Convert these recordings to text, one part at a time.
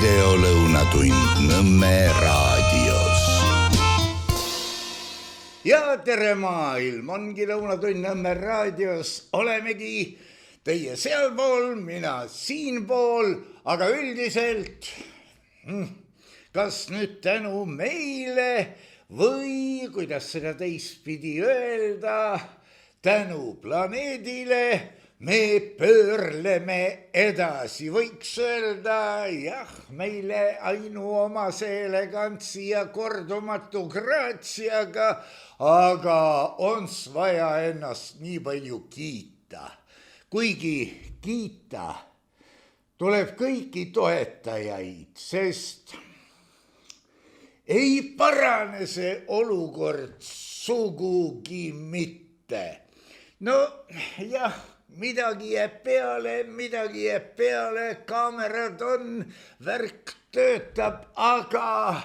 videolõunatund Nõmme raadios. Ja tere maailm, ongi lõunatund Nõmme raadios, olemegi teie sealpool, mina siinpool, aga üldiselt kas nüüd tänu meile või kuidas seda teistpidi öelda, tänu planeedile me pöörleme edasi, võiks öelda jah, meile ainuomase elegantsi ja kordumatu graatsiaga, aga ons vaja ennast nii palju kiita. Kuigi kiita tuleb kõiki toetajaid, sest ei parane see olukord sugugi mitte. No jah, midagi jääb peale, kaamerad on, värk töötab, aga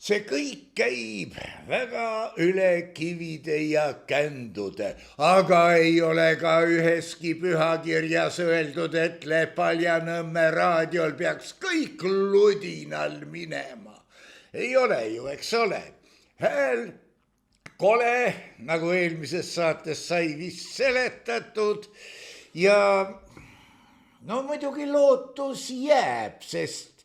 see kõik käib väga üle kivide ja kändude, aga ei ole ka üheski pühakirjas öeldud, et Lepal ja Nõmme raadiol peaks kõik ludinal minema. Ei ole ju, eks ole. Hääl kole, nagu eelmises saates sai vist seletatud ja no muidugi lootus jääb, sest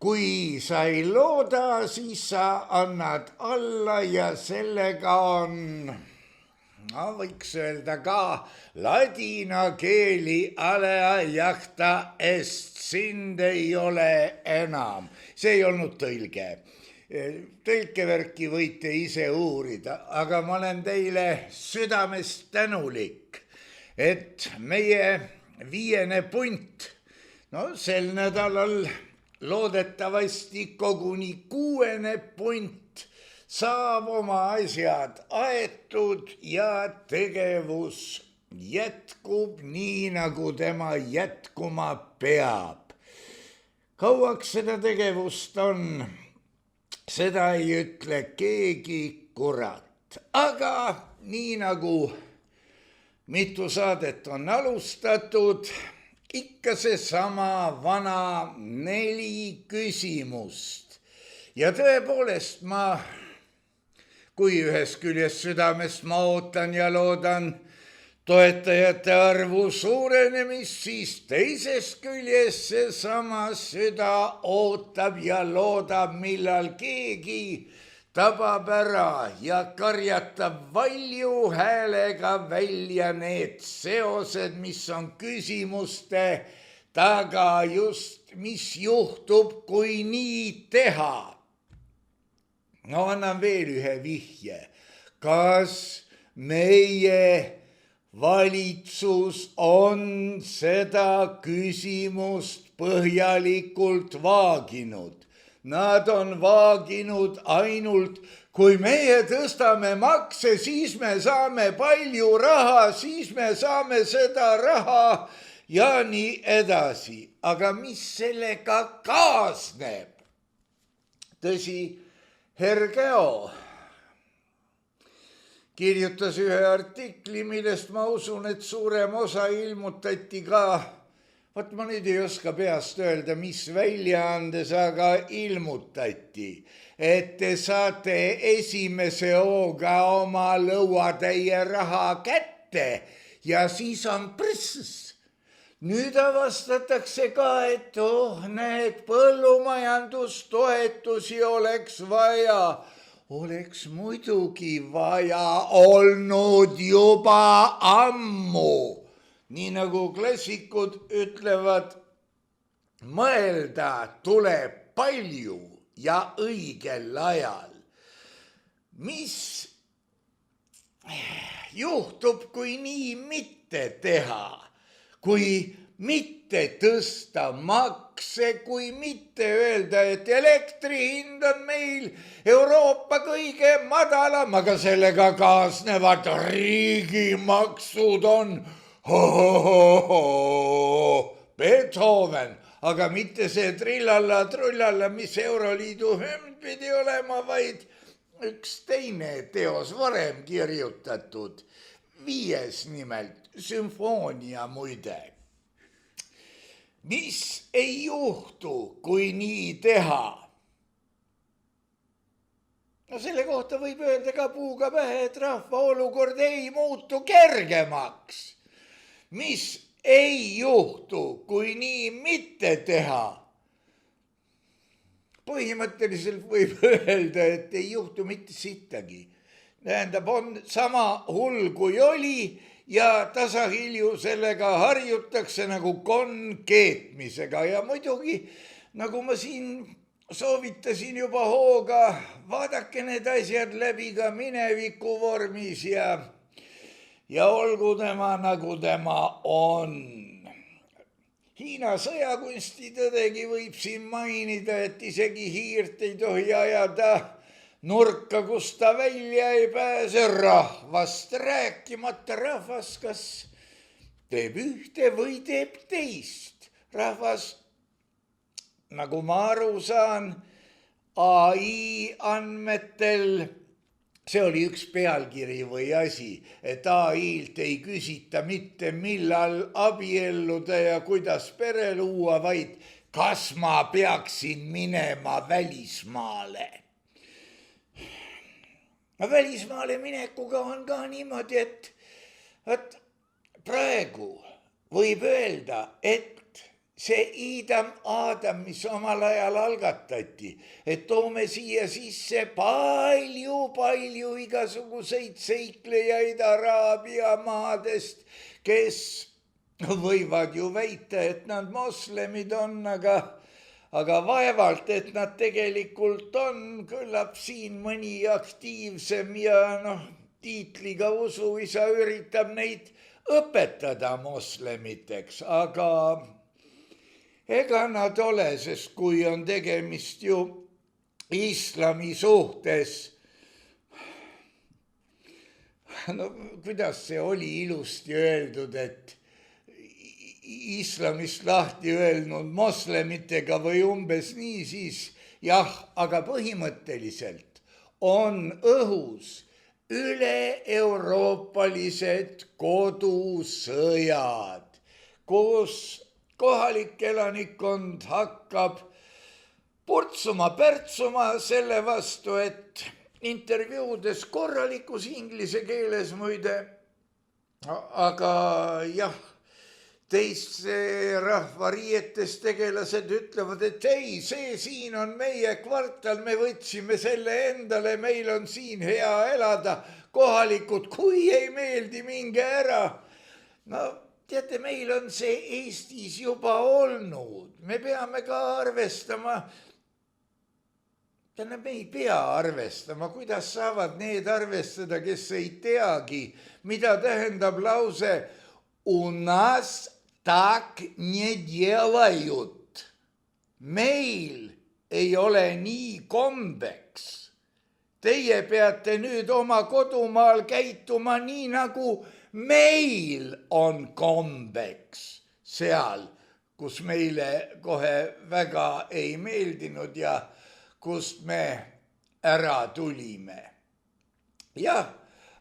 kui sa ei looda, siis sa annad alla ja sellega on, no võiks öelda ka ladina keeli alea jahta est, sind ei ole enam. See ei olnud tõlge. Tõlkevärki võite ise uurida, aga ma olen teile südamest tänulik, et meie 5. punt, no sel nädalal loodetavasti koguni 6. punt saab oma asjad aetud ja tegevus jätkub nii, nagu tema jätkuma peab. Kauaks seda tegevust on, seda ei ütle keegi kurat, aga nii nagu mitu saadet on alustatud, ikka seesama vana 4 küsimust. Ja tõepoolest kui ühest küljest südamest ma ootan ja loodan toetajate arvu suurenemist, siis teisest küljest seesama süda ootab ja loodab, millal keegi tabab ära ja karjatab valju häälega välja need seosed, mis on küsimuste taga just, mis juhtub, kui nii teha. No annan veel ühe vihje. Kas meie valitsus on seda küsimust põhjalikult vaaginud? Nad on vaaginud ainult, kui meie tõstame makse, siis me saame palju raha, siis me saame seda raha ja nii edasi. Aga mis sellega kaasneb? Tõsi, Hergeo kirjutas ühe artikli, millest ma usun, et suurem osa ilmutati ka, vaat ma nüüd ei oska peast öelda, mis väljaandes, aga ilmutati, et te saate esimese hooga oma lõuatäie raha kätte ja siis on prss. Nüüd avastatakse ka, et need põllumajandustoetusi oleks vaja. Oleks muidugi vaja olnud juba ammu. Nii nagu klassikud ütlevad, mõelda tuleb palju ja õigel ajal. Mis juhtub, kui nii mitte teha? Kui mitte tõsta makse, kui mitte öelda, et elektri hind on meil Euroopa kõige madalam, aga sellega kaasnevad riigimaksud on Beethoven, aga mitte see trillalla-trullalla, mis Euroliidu hümn pidi olema, vaid üks teine teos varem kirjutatud, 5. nimelt, sümfoonia muide. mis ei juhtu, kui nii teha? No selle kohta võib öelda ka puuga pähe, et rahva olukord ei muutu kergemaks. Mis ei juhtu, kui nii mitte teha? Põhimõtteliselt võib öelda, et ei juhtu mitte sittagi. Tähendab, on sama hull kui oli ja tasahilju sellega harjutakse nagu konn keetmisega ja muidugi, nagu ma siin soovitasin juba hooga, vaadake need asjad läbi ka mineviku vormis ja olgu tema nagu tema on. Hiina sõjakunsti tõdegi võib siin mainida, et isegi hiirt ei tohi ajada nurka, kus ta välja ei pääse, rahvast rääkimata. Rahvas kas teeb ühte või teeb teist. Rahvas, nagu ma aru saan, AI andmetel, see oli üks pealkiri või asi, et AI-lt ei küsita mitte millal abielluda ja kuidas pere luua, vaid kas ma peaksin minema välismaale. Välismaale minekuga on ka niimoodi, et praegu võib öelda, et see Iidam-Aadam, mis omal ajal algatati, et toome siia sisse palju igasuguseid seiklejaid Araabia maadest, kes võivad ju väita, et nad moslemid on, aga vaevalt, et nad tegelikult on. Küllap siin mõni aktiivsem ja tiitliga usuisa üritab neid õpetada moslemiteks, aga ega nad ole, sest kui on tegemist ju islami suhtes, kuidas see oli ilusti öeldud, et islamist lahti öelnud moslemitega või umbes nii, siis jah, aga põhimõtteliselt on õhus üle-euroopalised kodusõjad, kus kohalik elanikkond hakkab purtsuma-pärtsuma selle vastu, et intervjuudes korralikus inglise keeles muide, aga jah, teiste rahvariietes tegelased ütlevad, et ei, see siin on meie kvartal, me võtsime selle endale, meil on siin hea elada, kohalikud, kui ei meeldi, minge ära. No teate, meil on see Eestis juba olnud, me peame ka arvestama, me ei pea arvestama, kuidas saavad need arvestada, kes ei teagi, mida tähendab lause u nas tak не делают. Meil ei ole nii kombeks. Teie peate nüüd oma kodumaal käituma nii, nagu meil on kombeks seal, kus meile kohe väga ei meeldinud ja kust me ära tulime. Jah,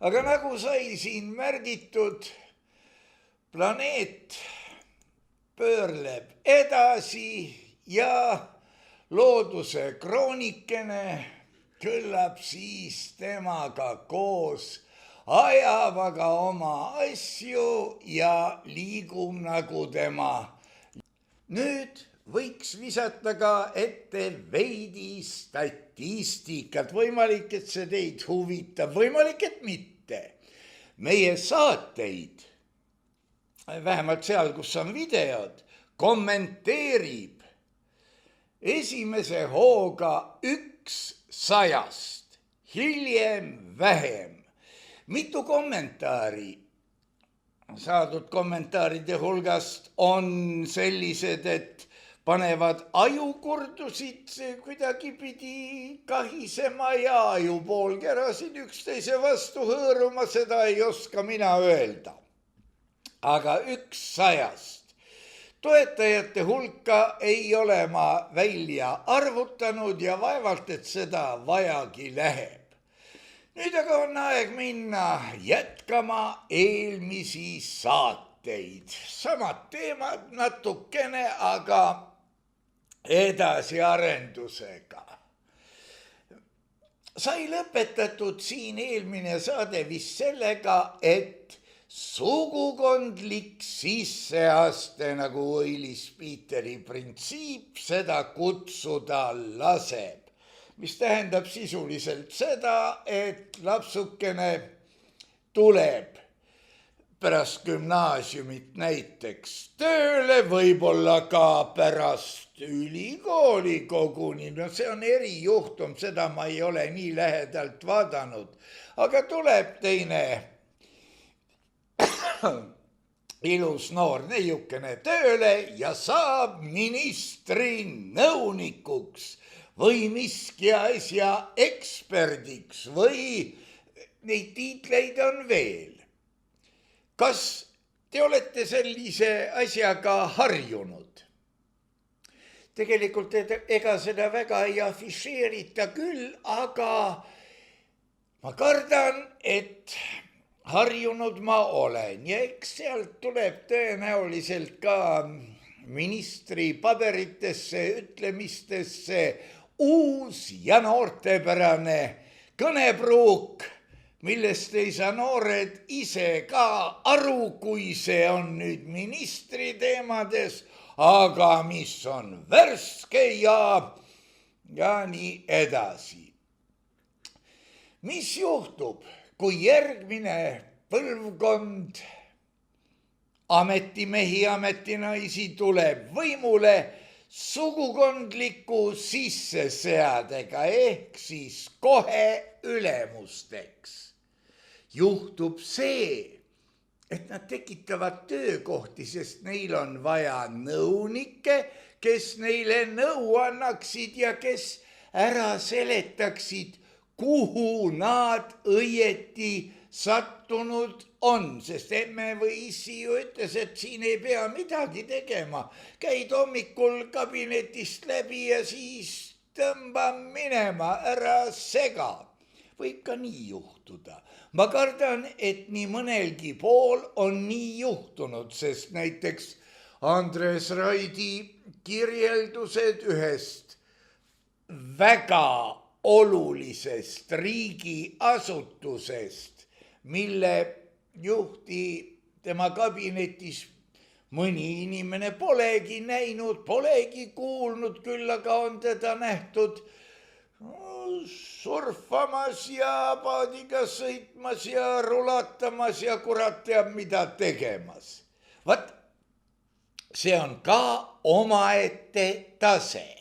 aga nagu sai siin märgitud, planeet pöörleb edasi ja looduse kroonikene küllap siis temaga koos ajab aga oma asju ja liigub nagu tema. Nüüd võiks visata ka ette veidi statistikat. Võimalik, et see teid huvitab, võimalik, et mitte. Meie saateid, vähemalt seal, kus on videod, kommenteerib esimese hooga 100, hiljem vähem. Mitu kommentaari saadud kommentaaride hulgast on sellised, et panevad ajukurdusid kuidagipidi kahisema ja ajupoolkerasid üksteise vastu hõõruma, seda ei oska mina öelda. Aga 100 toetajate hulka ei ole ma välja arvutanud ja vaevalt, et seda vajagi läheb. Nüüd aga on aeg minna jätkama eelmisi saateid. saateid, samad teemad natukene, aga edasiarendusega. Sai lõpetatud siin eelmine saade vist sellega, et sugukondlik sisseaste, nagu Õilis Piiteri printsiip seda kutsuda laseb, mis tähendab sisuliselt seda, et lapsukene tuleb pärast gümnaasiumit näiteks tööle, võib-olla ka pärast ülikooli koguni, no see on erijuhtum, seda ma ei ole nii lähedalt vaadanud, aga tuleb teine ilus noor neiukene tööle ja saab ministri nõunikuks või miski asja eksperdiks või neid tiitleid on veel. Kas te olete sellise asjaga harjunud? Tegelikult ega seda väga ei afišeerita küll, aga ma kardan, et harjunud ma olen ja eks sealt tuleb tõenäoliselt ka ministri paberitesse, ütlemistesse uus ja noortepärane kõnepruuk, millest ei saa noored ise ka aru, kui see on nüüd ministri teemades, aga mis on värske ja nii edasi. Mis juhtub, kui järgmine põlvkond ametimehi, ametinaisi tuleb võimule sugukondliku sisseseadega ehk siis kohe ülemusteks? Juhtub see, et nad tekitavad töökohti, sest neil on vaja nõunikke, kes neile nõu annaksid ja kes ära seletaksid, kuhu nad õieti sattunud on, sest emme või issi ju ütles, et siin ei pea midagi tegema. Käid hommikul kabinetist läbi ja siis tõmba minema, ära sega. Võib ka nii juhtuda. Ma kardan, et nii mõnelgi pool on nii juhtunud, sest näiteks Andres Raidi kirjeldused ühest väga olulisest riigiasutusest, mille juhti tema kabinetis mõni inimene polegi näinud, polegi kuulnud, küll aga on teda nähtud surfamas ja paadiga sõitmas ja rulatamas ja kurat teab mida tegemas. Vaat, see on ka omaette tase.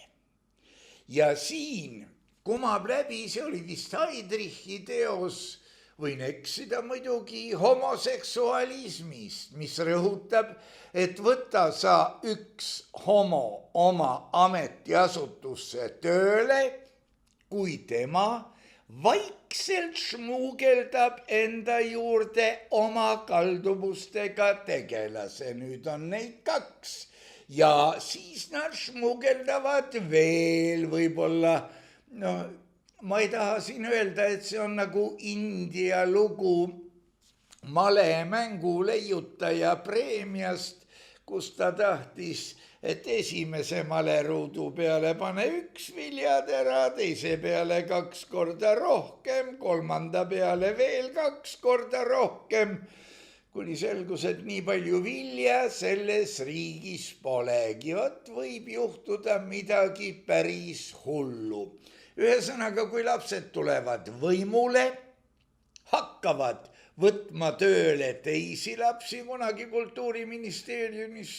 Ja siin kumab läbi, see oli vist Heidrichi teos, võin eksida muidugi, homoseksualismist, mis rõhutab, et võta sa üks homo oma ametiasutusse tööle, kui tema vaikselt šmuugeldab enda juurde oma kalduvustega tegelase. Nüüd on neid 2 ja siis nad šmuugeldavad veel võib-olla. No ma ei taha siin öelda, et see on nagu India lugu malemängu leiutaja preemiast, kus ta tahtis, et esimese maleruudu peale pane 1 viljatera, teise peale 2 korda rohkem, kolmanda peale veel 2 korda rohkem, kuni selgus, et nii palju vilja selles riigis polegi. Vot võib juhtuda midagi päris hullu. Ühesõnaga, kui lapsed tulevad võimule, hakkavad võtma tööle teisi lapsi, kunagi Kultuuriministeeriumis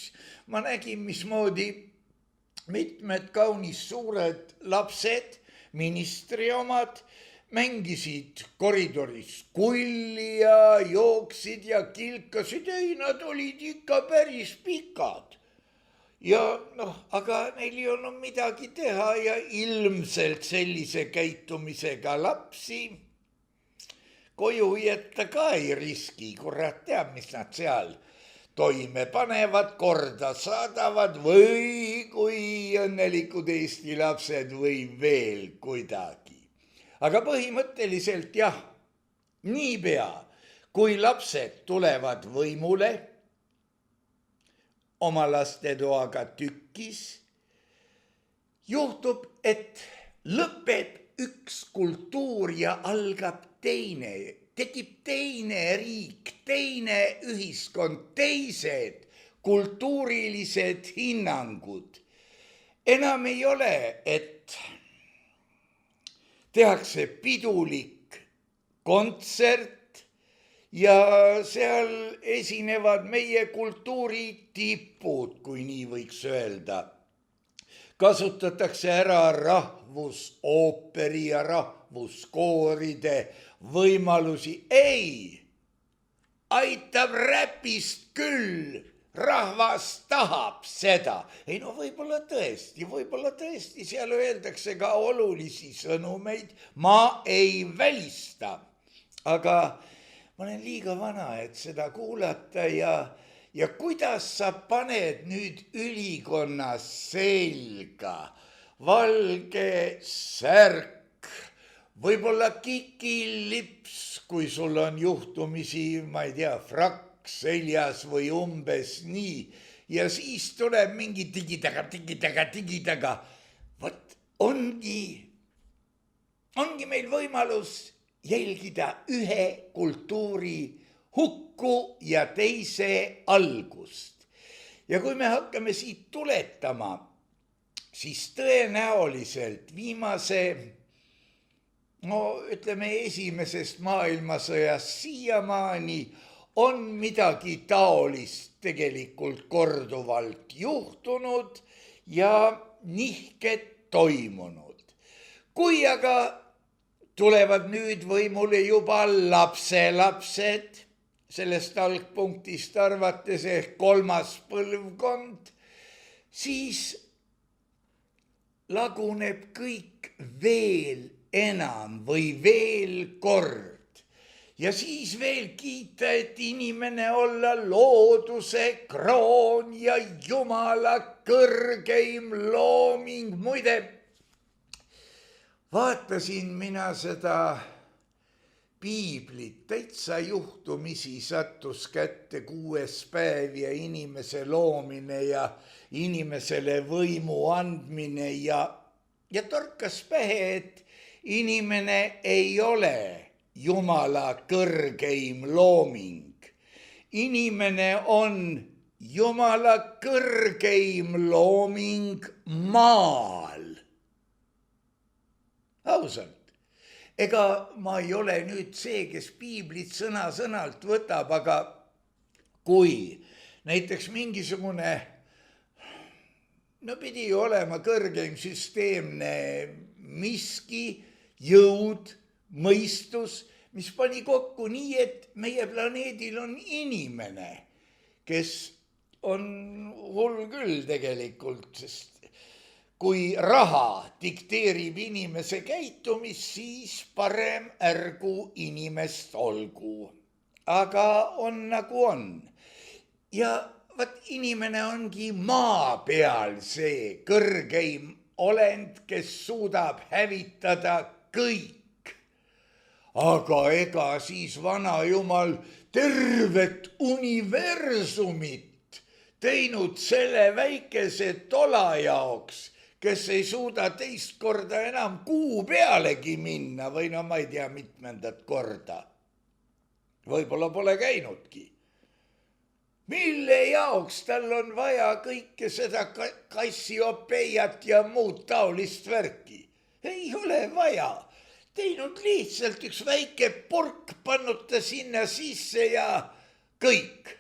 ma nägin, mismoodi mitmed kaunis suured lapsed, ministri omad, mängisid koridoris kulli ja jooksid ja kilkasid, ei, nad olid ikka päris pikad. Ja aga neil ei olnud midagi teha ja ilmselt sellise käitumisega lapsi koju jätta ka ei riski, kurat teab, mis nad seal toime panevad, korda saadavad või kui õnnelikud Eesti lapsed või veel kuidagi. Aga põhimõtteliselt niipea, kui lapsed tulevad võimule, oma lastetoaga tükkis, juhtub, et lõpeb üks kultuur ja algab teine, tekib teine riik, teine ühiskond, teised kultuurilised hinnangud. Enam ei ole, et tehakse pidulik kontsert ja seal esinevad meie kultuuri tipud, kui nii võiks öelda. Kasutatakse ära rahvusooperi ja rahvuskooride võimalusi. Ei, aitab räpist küll, rahvas tahab seda. Ei no võib-olla tõesti, seal öeldakse ka olulisi sõnumeid, ma ei välista. Aga ma olen liiga vana, et seda kuulata ja kuidas sa paned nüüd ülikonnas selga valge särk, võib-olla kikilips, kui sul on juhtumisi, ma ei tea, frakk seljas või umbes nii. Ja siis tuleb mingi digitaga. Vot ongi meil võimalus jälgida ühe kultuuri hukku ja teise algust. Ja kui me hakkame siit tuletama, siis tõenäoliselt viimase, esimesest maailmasõjast siiamaani on midagi taolist tegelikult korduvalt juhtunud ja nihked toimunud. Kui aga tulevad nüüd võimule juba lapselapsed, sellest algpunktist arvates ehk 3. põlvkond, siis laguneb kõik veel enam või veel kord. Ja siis veel kiita, et inimene olla looduse kroon ja Jumala kõrgeim looming. Muide, vaatasin mina seda piiblit, täitsa juhtumisi sattus kätte 6. päev ja inimese loomine ja inimesele võimu andmine ja torkas pähe, et inimene ei ole Jumala kõrgeim looming. Inimene on Jumala kõrgeim looming maal. Ausalt. Ega ma ei ole nüüd see, kes piiblit sõna-sõnalt võtab, aga kui näiteks mingisugune, pidi olema kõrgeim süsteemne miski, jõud, mõistus, mis pani kokku nii, et meie planeedil on inimene, kes on hull küll tegelikult, sest kui raha dikteerib inimese käitumist, siis parem ärgu inimest olgu. Aga on nagu on. Ja inimene ongi maa peal see kõrgeim olend, kes suudab hävitada kõik. Aga ega siis vana Jumal tervet universumit teinud selle väikese tola jaoks, kes ei suuda teist korda enam kuu pealegi minna või ma ei tea mitmendat korda. Võib-olla pole käinudki. Mille jaoks tal on vaja kõike seda Kassiopeiat ja muud taolist värki? Ei ole vaja. Teinud lihtsalt üks väike purk, pannud ta sinna sisse ja kõik.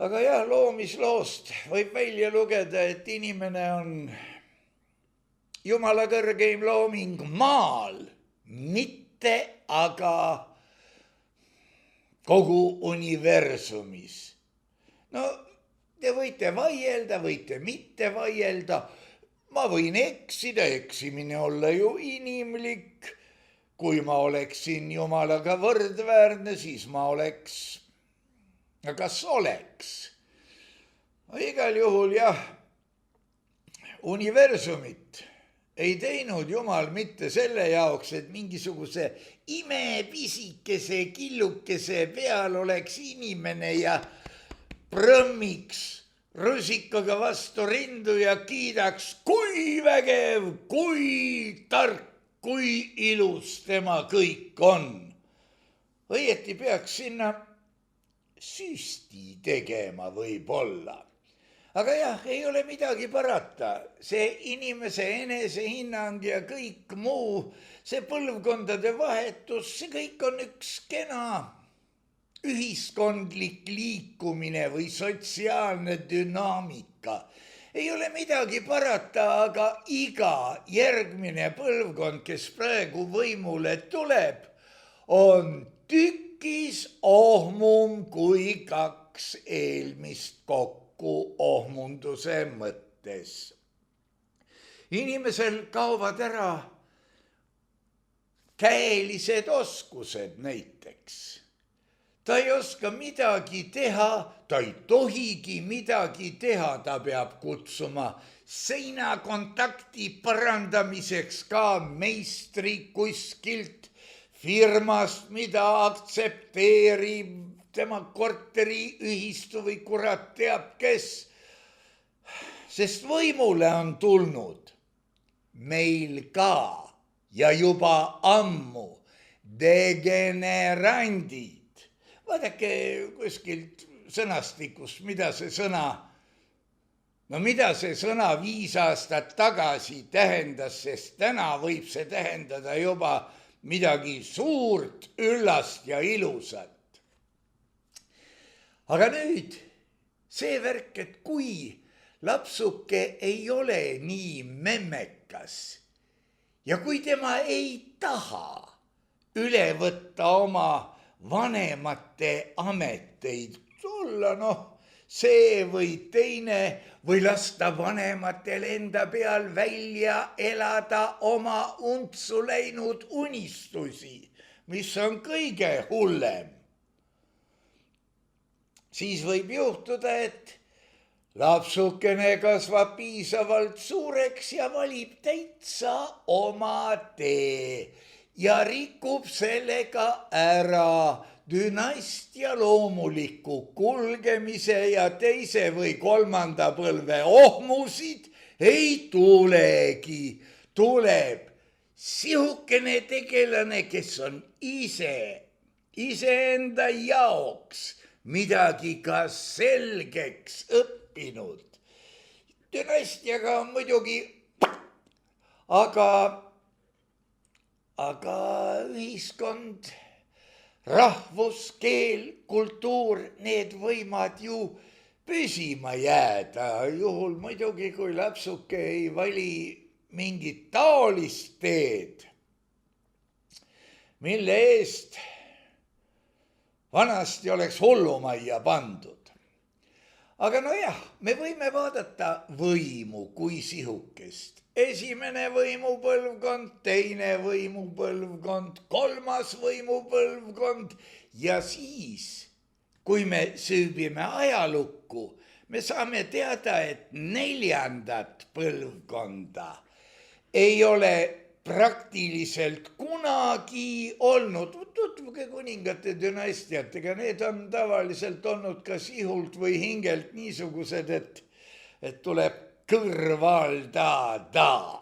Aga jah, loomisloost võib välja lugeda, et inimene on Jumala kõrgeim looming maal, mitte aga kogu universumis. Te võite vaielda, võite mitte vaielda. Ma võin eksida, eksimine olla ju inimlik. Kui ma oleksin Jumalaga võrdväärne, siis ma oleks... Kas oleks? Igal juhul jah, universumit ei teinud Jumal mitte selle jaoks, et mingisuguse imepisikese killukese peal oleks inimene ja prõmmiks rusikaga vastu rindu ja kiidaks, kui vägev, kui tark, kui ilus tema kõik on. Õieti peaks sinna süsti tegema võib-olla. Aga jah, ei ole midagi parata. See inimese enesehinnang ja kõik muu, see põlvkondade vahetus, see kõik on üks kena ühiskondlik liikumine või sotsiaalne dünaamika. Ei ole midagi parata, aga iga järgmine põlvkond, kes praegu võimule tuleb, on tükis ohmum kui kaks eelmist kokku ohmunduse mõttes. Inimesel kaovad ära käelised oskused näiteks. Ta ei oska midagi teha, ta ei tohigi midagi teha, ta peab kutsuma seinakontakti parandamiseks ka meistri kuskilt firmast, mida aktsepteerib tema korteriühistu või kurat teab kes. Sest võimule on tulnud meil ka ja juba ammu degenerandid. Vaadake kuskilt sõnastikust, mida see sõna 5 aastat tagasi tähendas, sest täna võib see tähendada juba midagi suurt, üllast ja ilusat. Aga nüüd see värk, et kui lapsuke ei ole nii memmekas ja kui tema ei taha üle võtta oma vanemate ameteid, olla see või teine või lasta vanematel enda peal välja elada oma untsu läinud unistusi, mis on kõige hullem. Siis võib juhtuda, et lapsukene kasvab piisavalt suureks ja valib täitsa oma tee ja rikub sellega ära dünastia loomuliku kulgemise ja teise või kolmanda põlve ohmusid ei tulegi. Tuleb sihukene tegelane, kes on iseenda jaoks midagi ka selgeks õppinud. Dünastiaga on muidugi, aga ühiskond, rahvus, keel, kultuur, need võivad ju püsima jääda. Juhul muidugi, kui lapsuke ei vali mingit taolist teed, mille eest vanasti oleks hullumajja pandud. Aga nojah, me võime vaadata võimu kui sihukest. Esimene võimupõlvkond, teine võimupõlvkond, kolmas võimupõlvkond ja siis, kui me süübime ajalukku, me saame teada, et 4. põlvkonda ei ole praktiliselt kunagi olnud. Tutvuge kuningate dünastiatega, need on tavaliselt olnud ka sihult või hingelt niisugused, et tuleb kõrvaldada.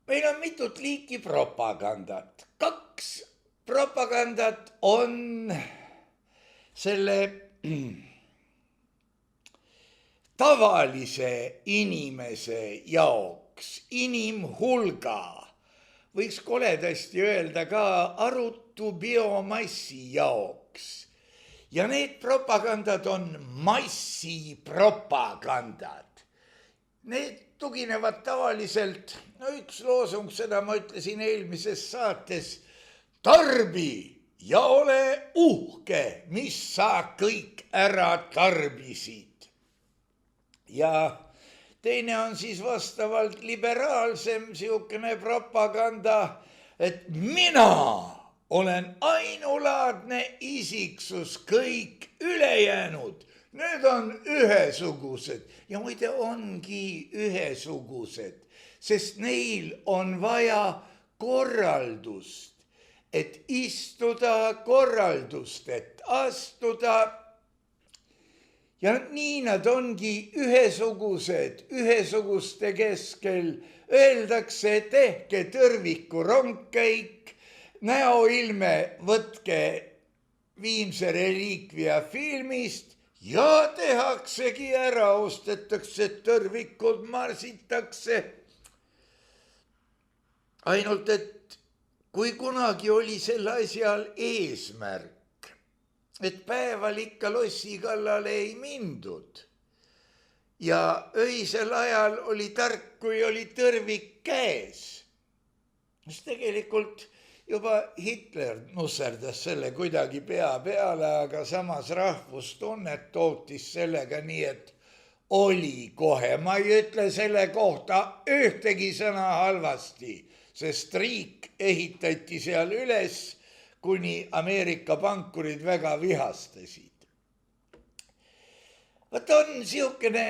Meil on mitut liiki propagandat. 2 propagandat on selle tavalise inimese jaoks, inimhulga, võiks koledasti öelda ka arutu biomassi jaoks. Ja need propagandad on massipropagandad. Need tuginevad tavaliselt, üks loosung, seda ma ütlesin eelmises saates, tarbi ja ole uhke, mis sa kõik ära tarbisid. Ja teine on siis vastavalt liberaalsem sihukene propaganda, et mina olen ainulaadne isiksus, kõik ülejäänud, need on ühesugused ja muide ongi ühesugused, sest neil on vaja korraldust, et istuda, korraldust, et astuda. Ja nii nad ongi ühesugused, ühesuguste keskel. Öeldakse, tehke tõrviku rongkäik, näoilme võtke Viimse reliikvia filmist ja tehaksegi ära, ostetakse tõrvikud, marsitakse. Ainult, et kui kunagi oli sel asjal eesmärk, et päeval ikka lossi kallale ei mindud ja öisel ajal oli tark, kui oli tõrvik käes, siis tegelikult juba Hitler nusserdas selle kuidagi pea peale, aga samas rahvustunnet tootis sellega nii, et oli kohe. Ma ei ütle selle kohta ühtegi sõna halvasti, sest riik ehitati seal üles, kuni Ameerika pankurid väga vihastasid. Võt on siukene,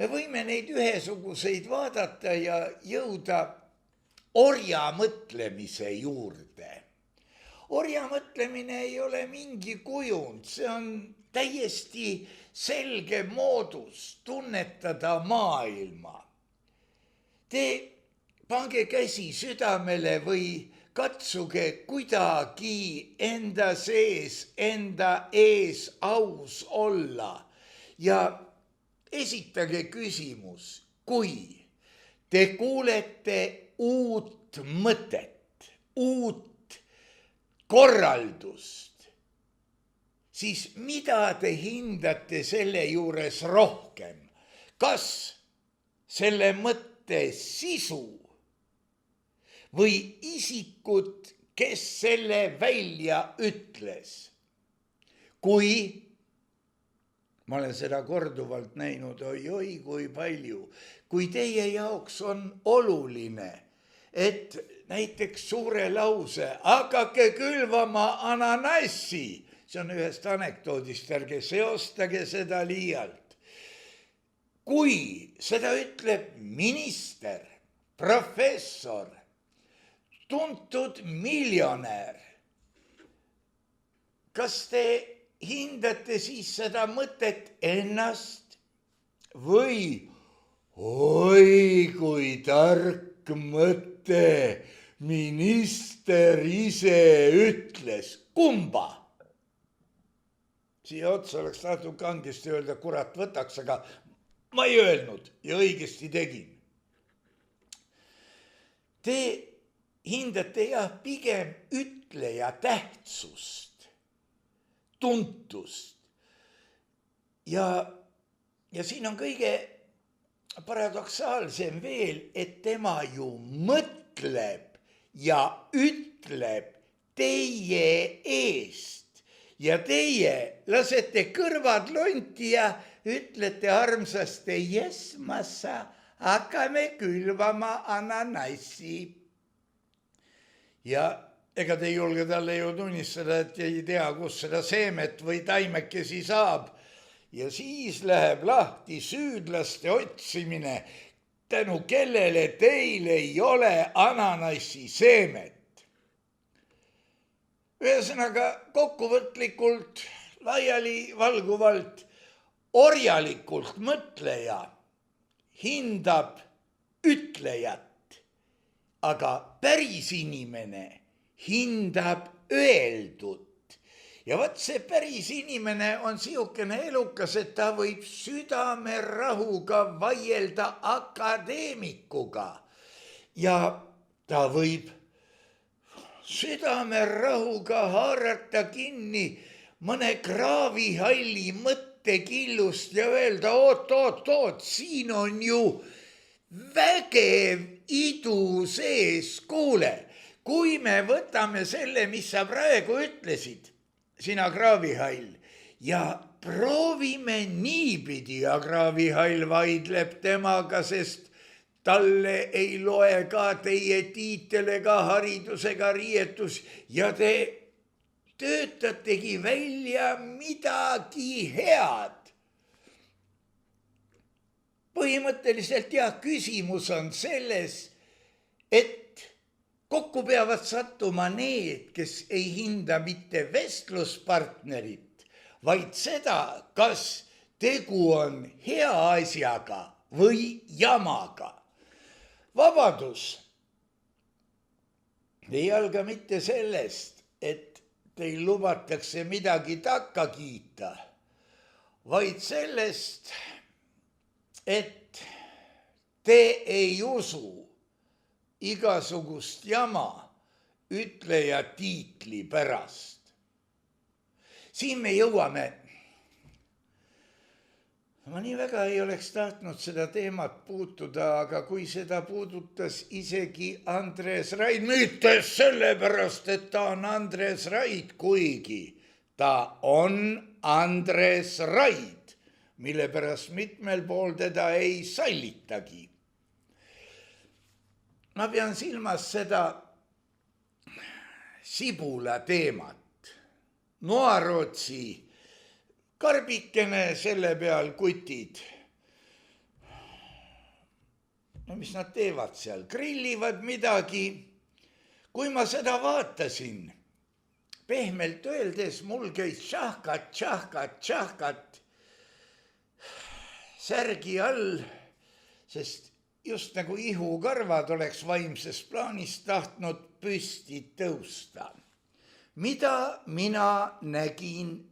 me võime neid ühesuguseid vaadata ja jõuda orja mõtlemise juurde. Orja mõtlemine ei ole mingi kujund, see on täiesti selge moodus tunnetada maailma. Te pange käsi südamele või katsuge kuidagi enda sees, enda ees aus olla ja esitage küsimus, kui te kuulete uut mõtet, uut korraldust, siis mida te hindate selle juures rohkem? Kas selle mõtte sisu või isikut, kes selle välja ütles? Kui, ma olen seda korduvalt näinud, oi, kui palju, kui teie jaoks on oluline, et näiteks suure lause, hakake külvama ananassi, see on ühest anekdoodist, ärge seostage seda liialt. Kui seda ütleb minister, professor, tuntud miljonär, kas te hindate siis seda mõtet ennast või oi, kui tark mõte, minister ise ütles, kumba? Siia otsa oleks tahtnud kangesti öelda, kurat võtaks, aga ma ei öelnud ja õigesti tegin. Te hindate jah pigem ütleja tähtsust, tuntust. Ja siin on kõige paradoksaalsem veel, et tema ju mõtleb ja ütleb teie eest ja teie lasete kõrvad lonti ja ütlete armsasti, jes, massa, hakkame külvama ananassi. Ja ega te ei julge talle ju tunnistada, et ei tea, kus seda seemet või taimekesi saab. Ja siis läheb lahti süüdlaste otsimine, tänu kellele teil ei ole ananassi seemet. Ühesõnaga kokkuvõtlikult, laiali valguvalt, orjalikult mõtleja hindab ütlejat, aga päris inimene hindab öeldut. Ja võt see päris inimene on siukene elukas, et ta võib südamerahuga vaielda akadeemikuga ja ta võib südamerahuga haarata kinni mõne kraavihalli mõttekillust ja öelda, oot, siin on ju vägev idu sees. Kuule, kui me võtame selle, mis sa praegu ütlesid, sina kraavihall, ja proovime niipidi, ja kraavihall vaidleb temaga, sest talle ei loe ka teie tiitel ega haridus ega riietus ja te töötategi välja midagi head. Põhimõtteliselt jah, küsimus on selles, et Kokku peavad sattuma need, kes ei hinda mitte vestluspartnerit, vaid seda, kas tegu on hea asjaga või jamaga. Vabadus ei alga mitte sellest, et teil lubatakse midagi takka kiita, vaid sellest, et te ei usu igasugust jama ütleja tiitli pärast. Siin me jõuame. Ma nii väga ei oleks tahtnud seda teemat puutuda, aga kui seda puudutas isegi Andres Raid, mitte sellepärast, et ta on Andres Raid, kuigi ta on Andres Raid, mille pärast mitmel pool teda ei sallitagi. Ma pean silmas seda sibula teemat. Noarootsi karbikene, selle peal kutid. No mis nad teevad seal? Grillivad midagi. Kui ma seda vaatasin, pehmelt öeldes mul käis tšahkat särgi all, sest just nagu ihukarvad oleks vaimses plaanis tahtnud püsti tõusta. Mida mina nägin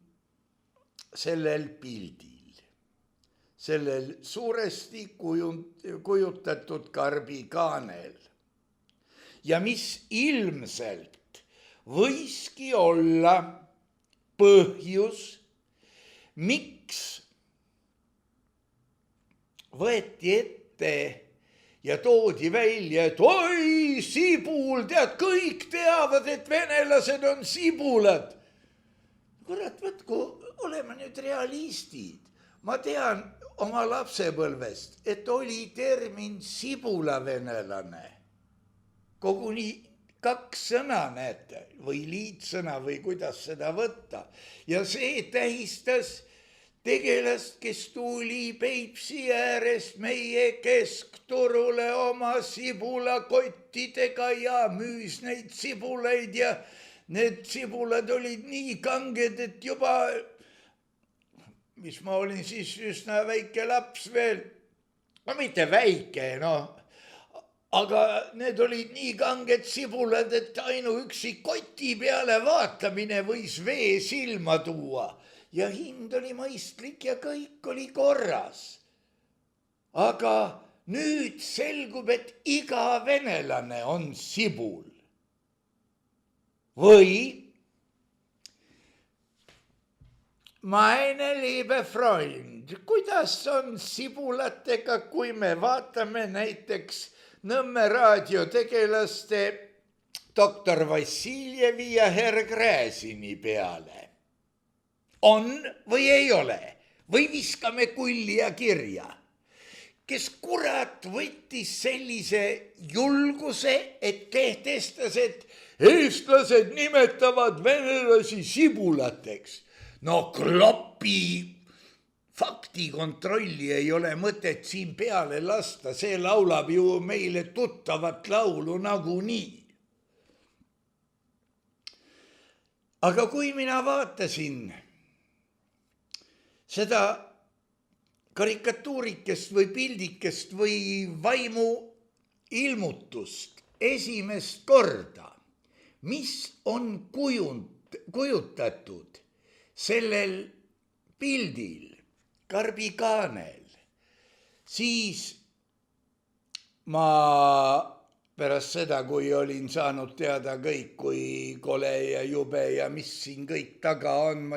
sellel pildil, sellel suuresti kujutatud karbikaanel ja mis ilmselt võiski olla põhjus, miks võeti ette ja toodi välja, et oi, sibul, tead, kõik teavad, et venelased on sibulad. Kurat, võtku, oleme nüüd realistid. Ma tean oma lapsepõlvest, et oli termin sibulavenelane. Koguni 2 sõna, näete, või liitsõna või kuidas seda võtta. Ja see tähistas tegelast, kes tuli Peipsi äärest meie keskturule oma sibulakottidega ja müüs neid sibulaid ja need sibulad olid nii kanged, et juba, mis ma olin siis üsna väike laps veel, no mitte väike, aga need olid nii kanged sibulad, et ainuüksi koti peale vaatamine võis vee silma tuua. Ja hind oli mõistlik ja kõik oli korras. Aga nüüd selgub, et iga venelane on sibul. Või meine liebe Freund, kuidas on sibulatega, kui me vaatame näiteks Nõmme raadiotegelaste doktor Vassiljevi ja herr Gräzini peale? On või ei ole? Või viskame kulli ja kirja? Kes kurat võttis sellise julguse, et kehtestas, et eestlased nimetavad venelasi sibulateks? No klapi faktikontrolli ei ole mõtet siin peale lasta, see laulab ju meile tuttavat laulu nagunii. Aga kui mina vaatasin seda karikatuurikest või pildikest või vaimu ilmutust esimest korda, mis on kujutatud sellel pildil, karbikaanel, siis ma pärast seda, kui olin saanud teada kõik, kui kole ja jube ja mis siin kõik taga on,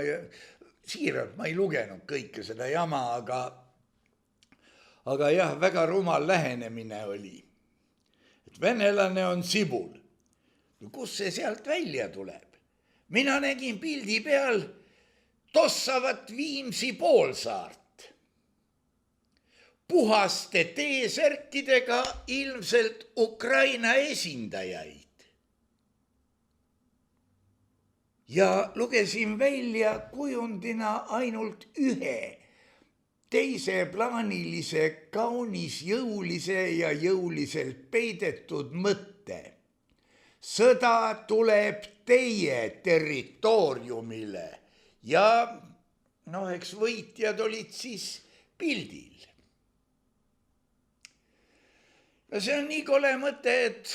siiralt ma ei lugenud kõike seda jama, aga jah, väga rumal lähenemine oli. Et venelane on sibul. Kus see sealt välja tuleb? Mina nägin pildi peal tossavat Viimsi poolsaart. Puhaste T-särkidega ilmselt Ukraina esindajaid. Ja lugesin välja kujundina ainult ühe teiseplaanilise, kaunis jõulise ja jõuliselt peidetud mõtte. sõda tuleb teie territooriumile ja noh, eks võitjad olid siis pildil. No see on nii kole mõte, et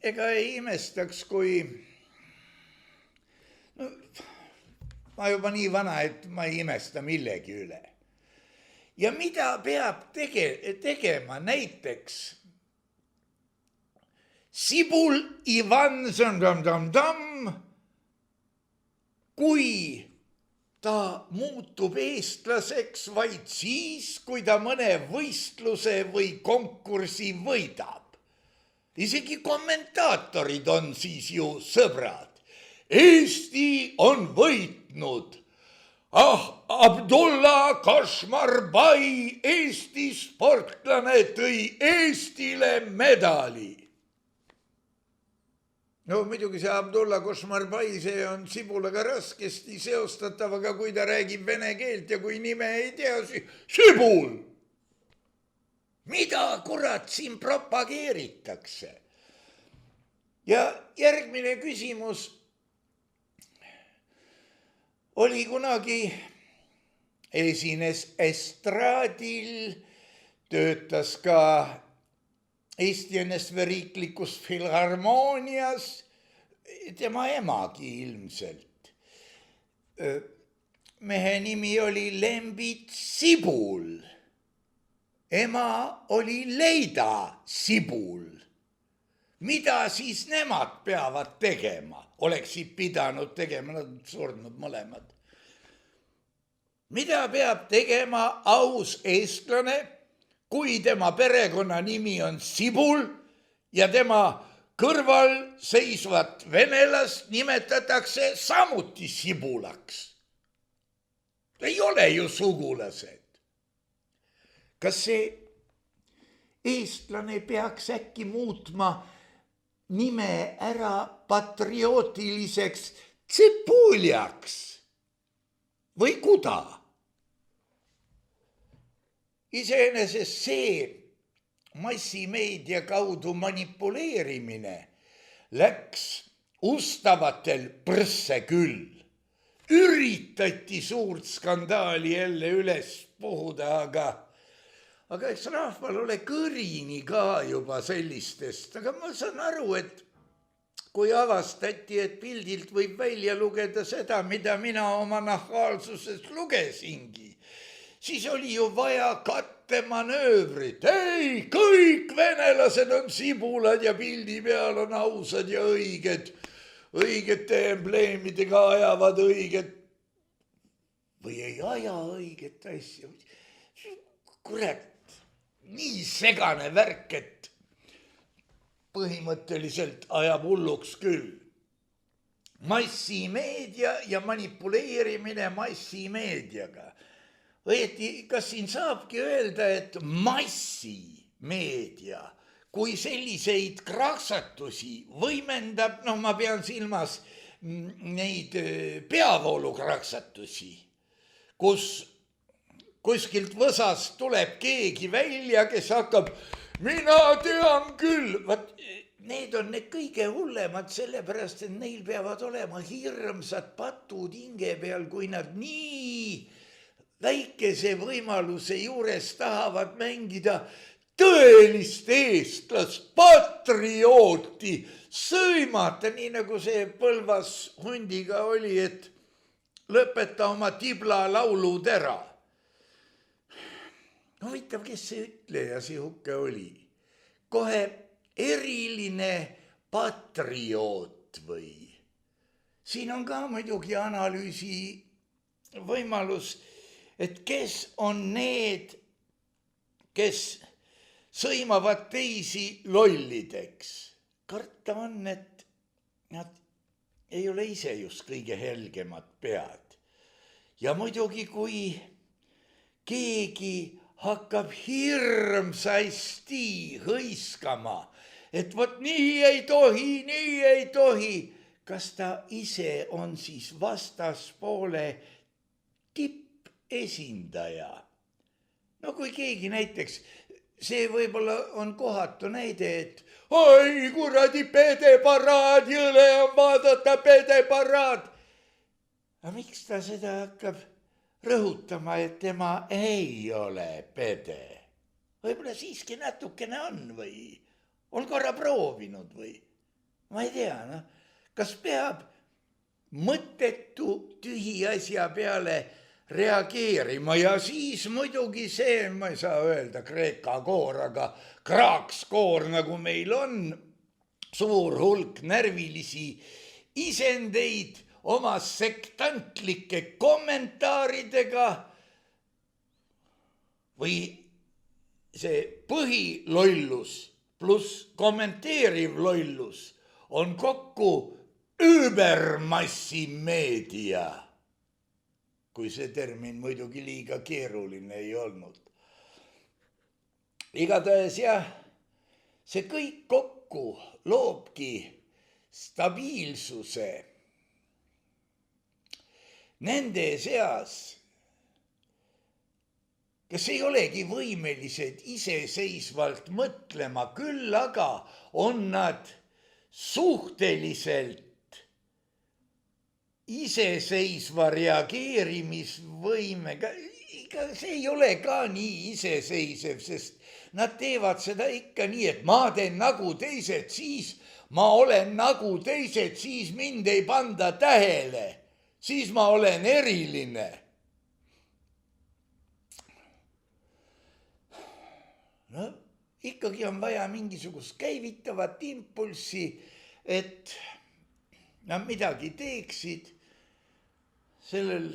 ega ei imestaks, kui no, ma juba nii vana, et ma ei imesta millegi üle. Ja mida peab tegema näiteks Sibul Ivan Zandam, kui ta muutub eestlaseks vaid siis, kui ta mõne võistluse või konkursi võidab. Isegi kommentaatorid on siis ju sõbrad. Eesti on võitnud. Abdullah Kašmarbai, Eesti sportlane, tõi Eestile medali. No muidugi see Abdullah Kašmarbai, see on Sibulaga raskesti seostatav, aga kui ta räägib vene keelt ja kui nime ei tea, siis Sibul! Mida kurat siin propageeritakse? Ja järgmine küsimus oli kunagi, esines estraadil, töötas ka Eesti NSV riiklikus filharmoonias, tema emagi ilmselt. Mehe nimi oli Lembit Sibul. Ema oli Leida Sibul. Mida siis nemad peavad tegema? Oleksid pidanud tegema, nad on surnud mõlemad. Mida peab tegema aus eestlane, kui tema perekonna nimi on Sibul ja tema kõrval seisvat venelast nimetatakse samuti Sibulaks? Ei ole ju sugulased. Kas see eestlane peaks äkki muutma nime ära patriootiliseks Tsipuljaks või kuda? Iseenesest see massimeedia kaudu manipuleerimine läks ustavatel prõsse küll. Üritati suurt skandaali jälle üles puhuda, aga eks rahval ole kõrini ka juba sellistest. Aga ma saan aru, et kui avastati, et pildilt võib välja lugeda seda, mida mina oma nahaalsuses lugesingi, siis oli ju vaja kattemanöövrit. Ei, kõik venelased on sibulad ja pildi peal on ausad ja õigete embleemidega ajavad õiget või ei aja õiget asja. Kurat, nii segane värk, et põhimõtteliselt ajab hulluks küll. Massimeedia ja manipuleerimine massimeediaga. Õieti, kas siin saabki öelda, et massimeedia, kui selliseid kraksatusi võimendab, ma pean silmas neid peavoolukraksatusi, kus kuskilt võsast tuleb keegi välja, kes hakkab, mina tean küll. Need on need kõige hullemad, sellepärast, et neil peavad olema hirmsad patud hinge peal, kui nad nii väikese võimaluse juures tahavad mängida tõelist eestlast, patriooti, sõimata, nii nagu see Põlvas hundiga oli, et lõpeta oma tibla laulud ära. Huvitav, kes see ütleja sihuke oli? Kohe eriline patrioot või? Siin on ka muidugi analüüsi võimalus, et kes on need, kes sõimavad teisi lollideks. Karta on, et nad ei ole ise just kõige helgemad pead. Ja muidugi, kui keegi hakkab hirmsasti hõiskama, et vot nii ei tohi, kas ta ise on siis vastaspoole tippesindaja. No kui keegi näiteks see võib-olla on kohatu näide, et oi kuradi pedeparaad, jõle on vaadata pedeparaad. aga miks ta seda hakkab rõhutama, et tema ei ole pede? võib-olla siiski natukene on või on korra proovinud või ma ei tea, kas peab mõttetu tühi asja peale reageerima ja siis muidugi see, ma ei saa öelda Kreeka koor, aga kraakskoor, nagu meil on, suur hulk närvilisi isendeid oma sektantlike kommentaaridega või see põhilollus pluss kommenteeriv lollus on kokku übermassimeedia, kui see termin muidugi liiga keeruline ei olnud. Igatahes jah, see kõik kokku loobki stabiilsuse nende seas, kes ei olegi võimelised iseseisvalt mõtlema, küll aga on nad suhteliselt iseseisva reageerimisvõimega. Ega see ei ole ka nii iseseisev, sest nad teevad seda ikka nii, et ma teen nagu teised, siis ma olen nagu teised, siis mind ei panda tähele, siis ma olen eriline. No ikkagi on vaja mingisugust käivitavat impulssi, et nad midagi teeksid. Sellel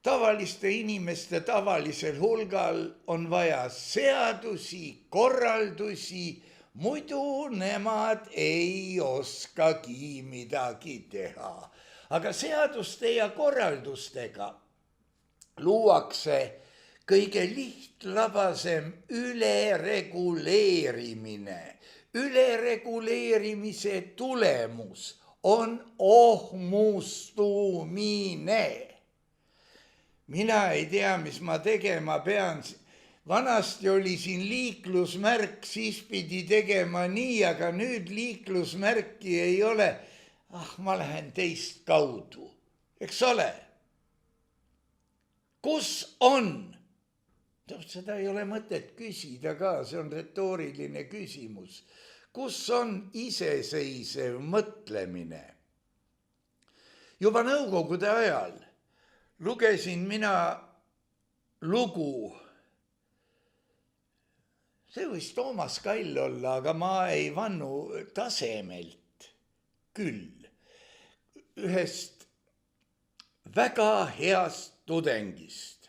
tavaliste inimeste tavalisel hulgal on vaja seadusi, korraldusi, muidu nemad ei oskagi midagi teha. Aga seaduste ja korraldustega luuakse kõige lihtlabasem ülereguleerimine. Ülereguleerimise tulemus on ohmustumine. Mina ei tea, mis ma tegema pean. Vanasti oli siin liiklusmärk, siis pidi tegema nii, aga nüüd liiklusmärki ei ole. Ma lähen teist kaudu, eks ole? Kus on? Seda ei ole mõtet küsida ka, see on retooriline küsimus. Kus on iseseisev mõtlemine? Juba nõukogude ajal lugesin mina lugu. See võis Toomas Kall olla, aga ma ei vannu tasemelt küll. Ühest väga heast tudengist,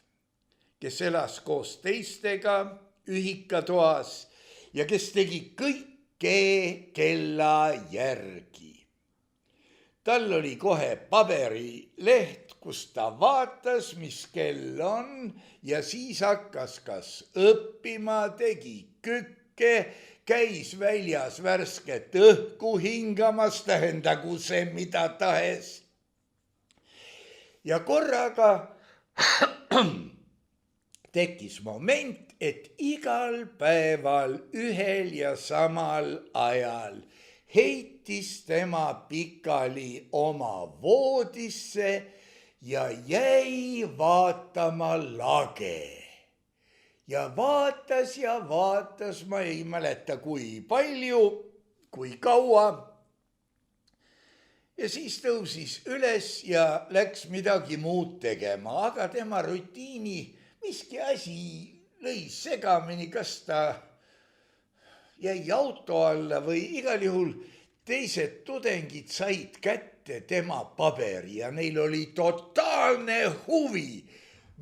kes elas koos teistega ühikatoas ja kes tegi kõike kella järgi. Tal oli kohe paberileht, kus ta vaatas, mis kell on ja siis hakkas kas õppima, tegi kükke, käis väljas värsket õhku hingamas, tähendagu see mida tahes. Ja korraga tekkis moment, et igal päeval ühel ja samal ajal heitis tema pikali oma voodisse ja jäi vaatama lage. Ja vaatas, ma ei mäleta kui palju, kui kaua. Ja siis tõusis üles ja läks midagi muud tegema, aga tema rutiini miski asi lõi segamini, kas ta jäi auto alla või igal juhul teised tudengid said kätte tema paberi ja neil oli totaalne huvi,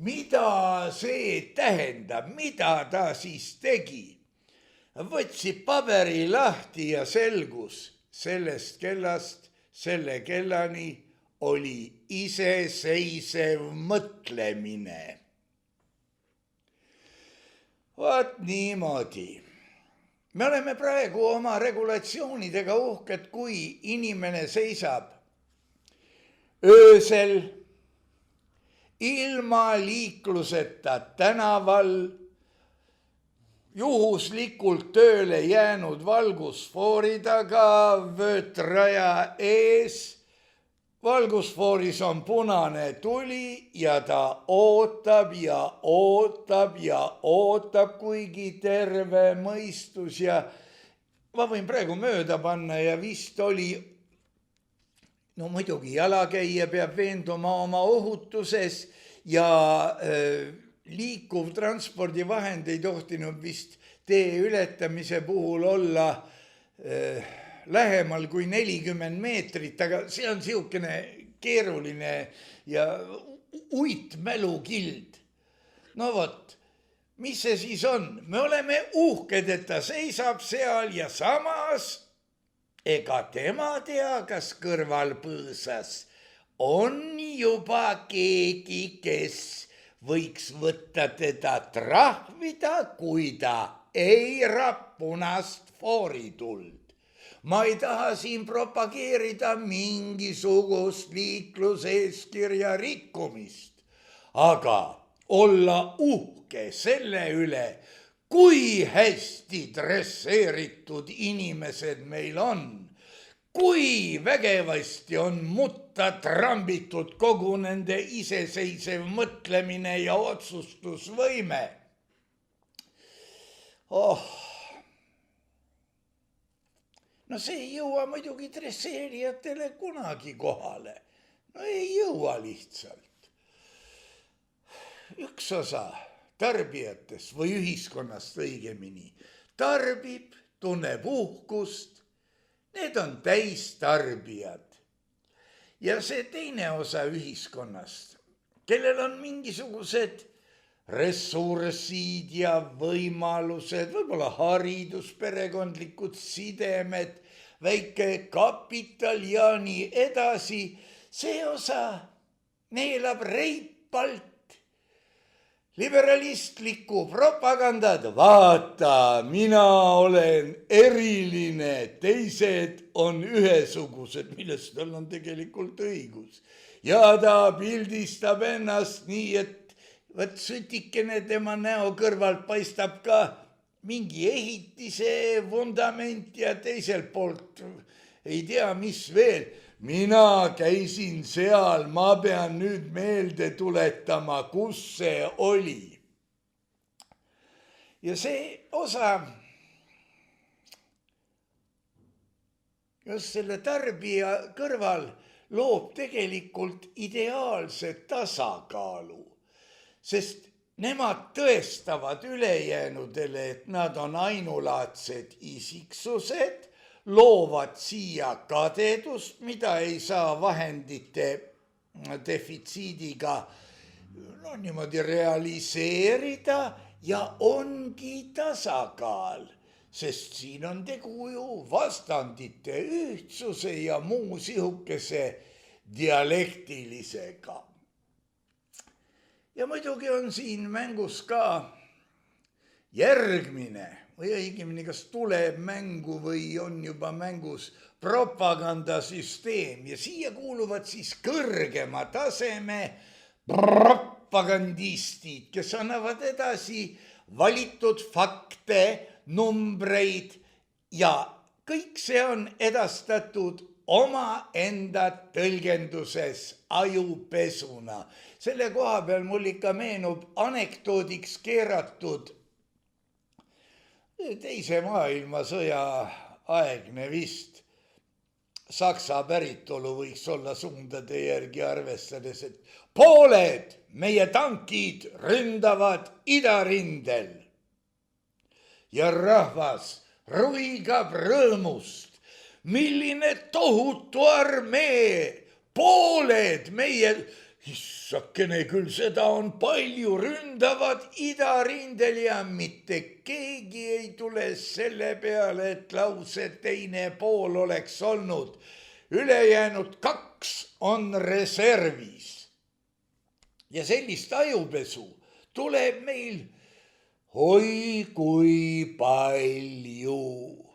mida see tähendab, mida ta siis tegi. Võtsi paberi lahti ja selgus, sellest kellast selle kellani oli iseseisev mõtlemine. Vaat niimoodi. Me oleme praegu oma regulatsioonidega uhked, kui inimene seisab öösel ilma liikluseta tänaval juhuslikult tööle jäänud valgusfoori taga vöötraja ees. Valgusfooris on punane tuli ja ta ootab ja ootab ja ootab, kuigi terve mõistus ja ma võin praegu mööda panna ja vist oli, no muidugi jalakäija peab veenduma oma ohutuses ja liikuv transpordivahend ei tohtinud vist tee ületamise puhul olla lähemal kui 40 meetrit, aga see on siukene keeruline ja uitmälukild. No vot, mis see siis on? Me oleme uhked, et ta seisab seal ja samas ega tema tea, kas kõrval põõsas on juba keegi, kes võiks võtta teda trahvida, kui ta eirab punast foorituld. Ma ei taha siin propageerida mingisugust liikluseeskirja rikkumist, aga olla uhke selle üle, kui hästi dresseeritud inimesed meil on, kui vägevasti on mutta trambitud kogu nende iseseisev mõtlemine ja otsustusvõime. No see ei jõua muidugi dresseerijatele kunagi kohale. No ei jõua lihtsalt. Üks osa tarbijatest või ühiskonnast õigemini tarbib, tunneb uhkust. Need on täistarbijad. Ja see teine osa ühiskonnast, kellel on mingisugused ressursid ja võimalused, võib-olla haridus, perekondlikud sidemed, väike kapital ja nii edasi. See osa neelab reipalt liberalistlikku propagandat. Vaata, mina olen eriline, teised on ühesugused, millest tal on tegelikult õigus. Ja ta pildistab ennast nii, et võt sütikene tema näo kõrvalt paistab ka mingi ehitise vundament ja teiselt poolt ei tea, mis veel. Mina käisin seal, ma pean nüüd meelde tuletama, kus see oli. Ja see osa just selle tarbija kõrval loob tegelikult ideaalse tasakaalu. Sest nemad tõestavad ülejäänudele, et nad on ainulaadsed isiksused, loovad siia kadedust, mida ei saa vahendite defitsiidiga niimoodi realiseerida ja ongi tasakaal, sest siin on tegu ju vastandite ühtsuse ja muu sihukese dialektilisega. Ja muidugi on siin mängus ka järgmine või õigemini kas tuleb mängu või on juba mängus propagandasüsteem ja siia kuuluvad siis kõrgema taseme propagandistid, kes annavad edasi valitud fakte, numbreid ja kõik see on edastatud omaenda tõlgenduses ajupesuna. Selle koha peal mul ikka meenub anekdoodiks keeratud teise maailmasõja aegne vist. Saksa päritolu võiks olla suundade järgi arvestades, et pooled meie tankid ründavad idarindel. Ja rahvas ruigab rõõmust. Milline tohutu armee, pooled meie, issakene küll, seda on palju, ründavad idarindel ja mitte keegi ei tule selle peale, et lause teine pool oleks olnud. Ülejäänud 2 on reservis. Ja sellist ajupesu tuleb meil oi kui palju.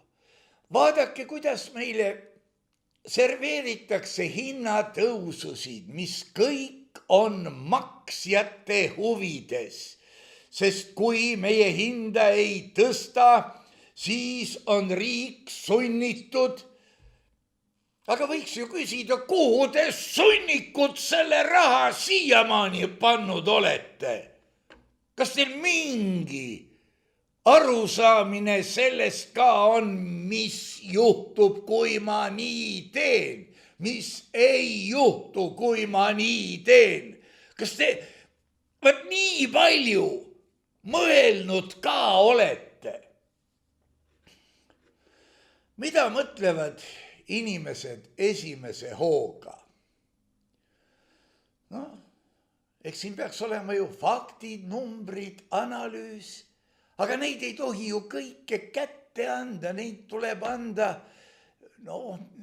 Vaadake, kuidas meile serveeritakse hinnatõususid, mis kõik on maksjate huvides. sest kui meie hinda ei tõsta, siis on riik sunnitud. Aga võiks ju küsida, kuhu te sunnikud selle raha siiamaani pannud olete? Kas teil mingi arusaamine sellest ka on, mis juhtub, kui ma nii teen? Mis ei juhtu, kui ma nii teen? Kas te nii palju mõelnud ka olete? Mida mõtlevad inimesed esimese hooga? Eks siin peaks olema ju faktid, numbrid, analüüs, aga neid ei tohi ju kõike kätte anda, neid tuleb anda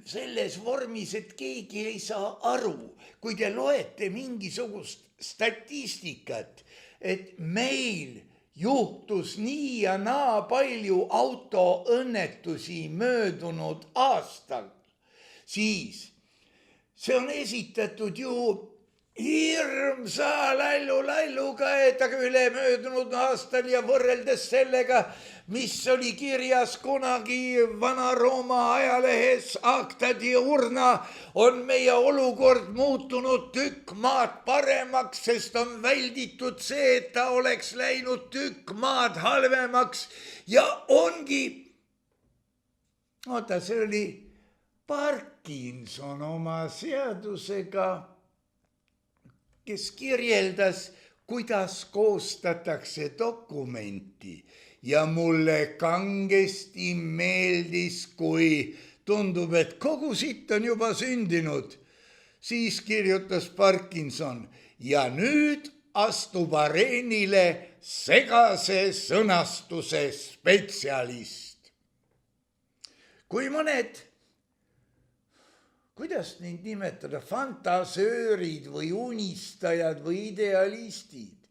selles vormis, et keegi ei saa aru. Kui te loete mingisugust statistikat, et meil juhtus nii ja naa palju autoõnnetusi möödunud aastal, siis see on esitatud ju hirmsa lälluga, et aga ülemöödunud aastal ja võrreldes sellega, mis oli kirjas kunagi Vana-Rooma ajalehes Acta Diurna, on meie olukord muutunud tükk maad paremaks, sest on välditud see, et ta oleks läinud tükk maad halvemaks ja ongi. See oli Parkinson oma seadusega, kes kirjeldas, kuidas koostatakse dokumenti ja mulle kangesti meeldis, kui tundub, et kogu sitt on juba sündinud. Siis kirjutas Parkinson ja nüüd astub areenile segase sõnastuse spetsialist. Kui mõned, kuidas neid nimetada, fantasöörid või unistajad või idealistid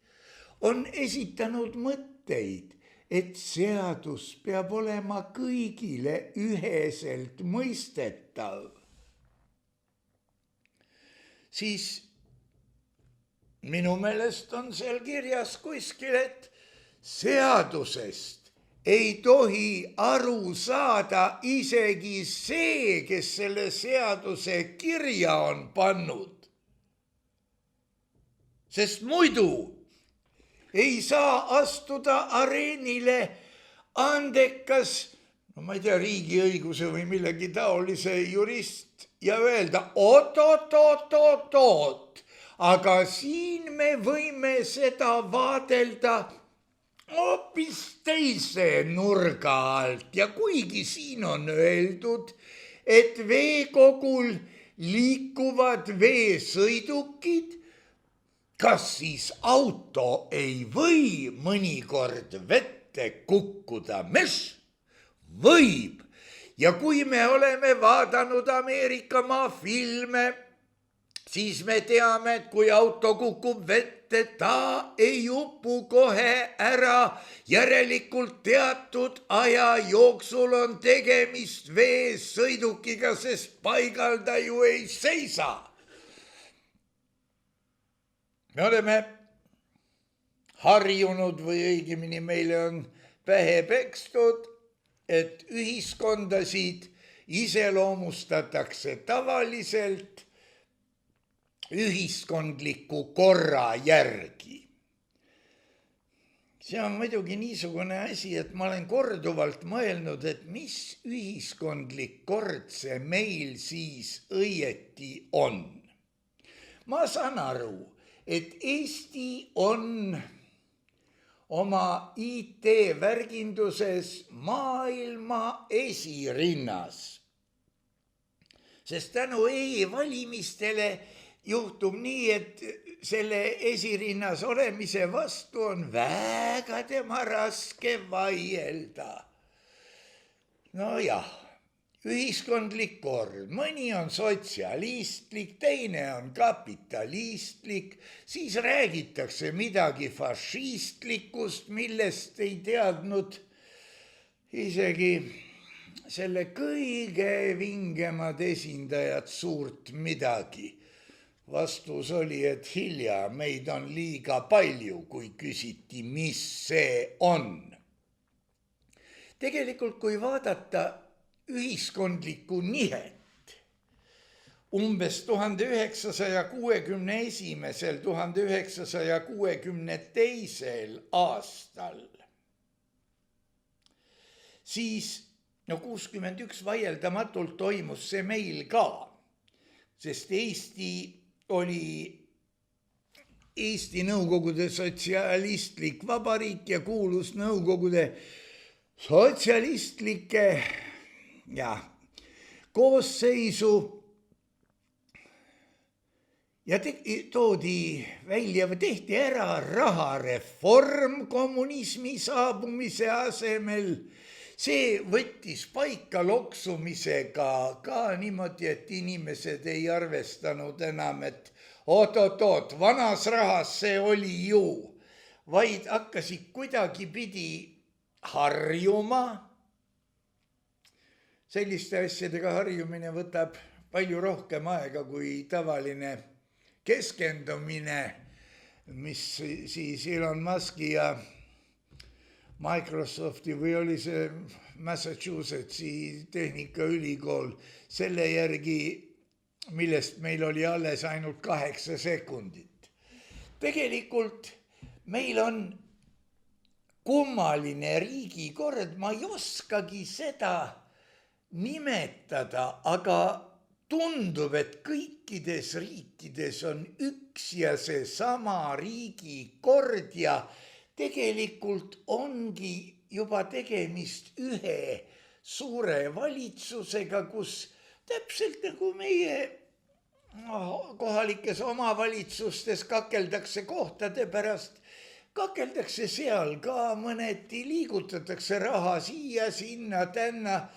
on esitanud mõtteid, et seadus peab olema kõigile üheselt mõistetav, siis minu meelest on seal kirjas kuskil, et seadusest ei tohi aru saada isegi see, kes selle seaduse kirja on pannud. Sest muidu ei saa astuda areenile andekas, ma ei tea, riigiõiguse või millegi taolise jurist ja öelda oot, aga siin me võime seda vaadelda hoopis teise nurga alt ja kuigi siin on öeldud, et veekogul liikuvad veesõidukid, kas siis auto ei või mõnikord vette kukkuda? Mes võib. Ja kui me oleme vaadanud Ameerika maa filme, siis me teame, et kui auto kukub vette, ta ei upu kohe ära. Järelikult teatud aja jooksul on tegemist veesõidukiga, sest paigal ta ju ei seisa. Me oleme harjunud või õigemini meile on pähe pekstud, et ühiskondasid iseloomustatakse tavaliselt ühiskondliku korra järgi. See on muidugi niisugune asi, et ma olen korduvalt mõelnud, et mis ühiskondlik kord see meil siis õieti on. Ma saan aru, et Eesti on oma IT-värginduses maailma esirinnas, sest tänu e-valimistele juhtub nii, et selle esirinnas olemise vastu on väga tema raske vaielda. Nojah, ühiskondlik kord, mõni on sotsialistlik, teine on kapitalistlik, siis räägitakse midagi fašistlikust, millest ei teadnud isegi selle kõige vingemad esindajad suurt midagi. Vastus oli, et hilja, meid on liiga palju, kui küsiti, mis see on. Tegelikult, kui vaadata ühiskondlikku nihet, umbes 1961. 1962. aastal, siis 61 vaieldamatult toimus see meil ka, sest Eesti oli Eesti Nõukogude sotsialistlik vabariik ja kuulus Nõukogude sotsialistlike koosseisu ja toodi välja või tehti ära rahareform kommunismi saabumise asemel. See võttis paika loksumisega ka niimoodi, et inimesed ei arvestanud enam, et oot, vanas rahas see oli ju, vaid hakkasid kuidagipidi harjuma. Selliste asjadega harjumine võtab palju rohkem aega kui tavaline keskendumine, mis siis Elon Muski ja Microsofti või oli see Massachusettsi tehnikaülikool selle järgi, millest meil oli alles ainult 8 sekundit. Tegelikult meil on kummaline riigikord, ma ei oskagi seda nimetada, aga tundub, et kõikides riikides on üks ja seesama riigikord ja tegelikult ongi juba tegemist ühe suure valitsusega, kus täpselt nagu meie kohalikes omavalitsustes kakeldakse kohtade pärast, kakeldakse seal ka mõneti, liigutatakse raha siia, sinna, tänna,